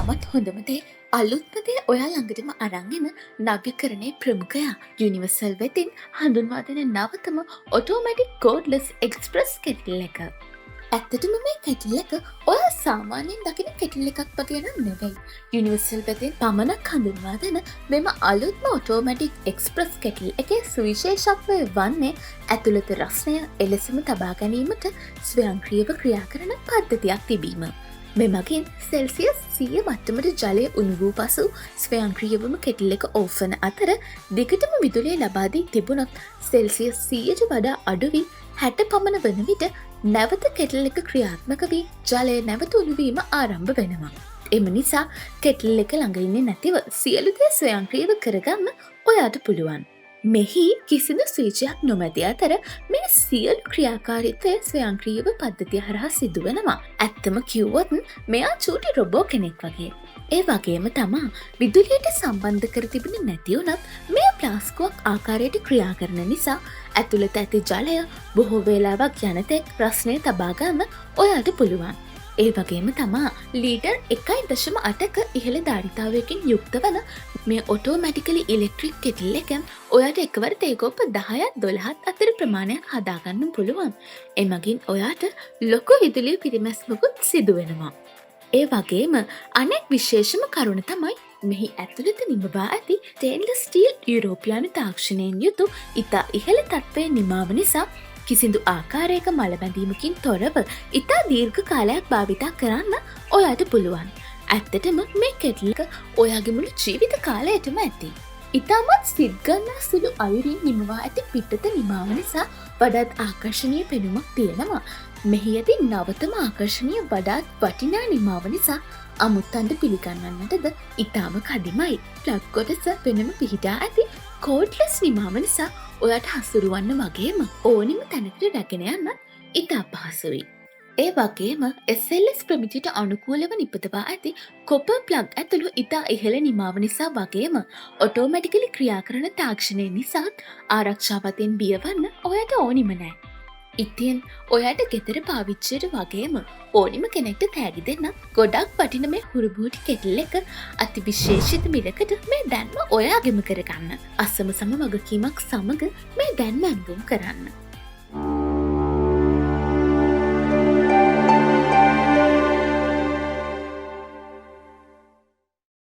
ඉතාමත් හොඳම දේ අලුත්ම දේ ඔයා ළඟටම අරන්ගෙන නව්‍යකරණයේ ප්‍රමුඛයා යුනිවර්සල් වෙතින් හඳුන්වා දෙන නවතම ඔටෝමැටික් කෝඩ්ලස් එක්ස්ප්‍රස් කෙටල් එක. ඇත්තටම මේ කෙටල් එක ඔයා සාමාන්‍යයෙන් දකින කෙටල් එකක් වගේ නම් නෙවෙයි. යුනිවර්සල් වෙතින් පමණක් හඳුන්වා දෙන මෙම අලුත්ම ඔටෝමැටික් එක්ස්ප්‍රස් කෙටල් එකේ සුවිශේෂත්වය වන්නේ ඇතුළත රස්නය එලෙසම තබා ගැනීමට ස්වයංක්‍රීයව ක්‍රියා කරන පද්ධතියක් තිබීම. මෙමගින් සෙල්සියස් 100 මට්ටමට ජලය උණු වූ පසු ස්වයංක්‍රීයවම කෙටල් එක ඕෆ් වන අතර දිගටම විදුලිය ලබා දී තිබුණොත් සෙල්සියස් 100ට වඩා අඩු වී 60 පමණ වන විට නැවත කෙටල් එක ක්‍රියාත්මක වී ජලය නැවත උණු වීම ආරම්භ වෙනවා. එම නිසා කෙටල් එක ළඟ ඉන්නේ නැතිව සියලු දේ ස්වයංක්‍රීයව කරගන්න ඔයාට පුළුවන්. මෙහි කිසිදු ස්විච්යක් නොමැති අතර මේ සියලු ක්‍රියාකාරීත්වය ස්වයංක්‍රීයව පද්ධතිය හරහා සිදුවෙනවා. ඇත්තම කිව්වොත් මෙයා චූටි රොබෝ කෙනෙක් වගේ. ඒ වගේම තමා විදුලියට සම්බන්ධ කර තිබෙන නැති වුණත් මෙය ප්ලාස්කුවක් ආකාරයට ක්‍රියා කරන නිසා ඇතුළත ඇති ජලය බොහෝ වේලාවක් යනතෙක් රස්නය තබා ගන්න ඔයාට පුළුවන්. ඒ වගේම තමා ලීටර් 1.8ක ඉහළ ධාරිතාවයකින් යුක්ත වන මේ ඔටෝමැටිකලි ඉලෙක්ට්‍රික් කෙටල් එකෙන් ඔයාට එකවර තේකෝප 10-12 අතර ප්‍රමාණයක් හදාගන්න පුළුවන්. එමගින් ඔයාට ලොකු විදුලිය පිරිමැස්මකුත් සිදුවෙනවා. ඒ වගේම අනෙක් විශේෂම කරුණ තමයි මෙහි ඇතුළත නිමවා ඇති ස්ටේන්ලස් ස්ටීල් යුරෝපියානු තාක්ෂණයෙන් යුතු ඉතා ඉහළ තත්ත්වය නිමාව නිසා කිසිදු ආකාරයක මලබැඳීමකින් තොරව ඉතා දීර්ඝ කාලයක් භාවිතා කරන්න ඔයාට පුළුවන්. ඇත්තටම මේ කෙටල් එක ඔයාගේ මුළු ජීවිත කාලයටම ඇති. ඉතාමත් සිත්ගන්නා සුළු අයුරින් නිමවා ඇති පිටත නිමාව නිසා වඩාත් ආකර්ශනීය පෙනුමක් තියෙනවා. මෙහි ඇති නවතම ආකර්ශනීය වඩාත් වටිනා නිමාව නිසා අමුත්තන්ට පිළිගන්වන්නටද ඉතාම කදිමයි. ප්ලග් කොටස වෙනම පිහිටා ඇති කෝඩ්ලස් නිමාව නිසා ඔයාට හසුරුවන්න වගේම ඕනිම තැනකට රැගෙන යන්න ඉතා පහසුයි. ඒ වගේම SLS ප්‍රමිතියට අනුකූලව නිපදවා ඇති කොපර් ප්ලග් ඇතුළු ඉතා ඉහළ නිමාව නිසා වගේම ඔටෝමැටිකලි ක්‍රියා කරන තාක්ෂණය නිසාත් ආරක්ෂාවතින් බියවන්න ඔයාට ඕනිම නෑ. ඉතින් ඔයාට ගෙදර පාවිච්චයට වගේම ඕනිම කෙනෙක්ට තෑගි දෙන්න ගොඩක් වටින මේ හුරුබූටි කෙටල් එක අති විශේෂිත මිලකට මේ දැන්ම ඔයාගෙම කරගන්න. අසම සම වගකීමක් සමග මේ දැන්ම ඇන්වුම් කරන්න.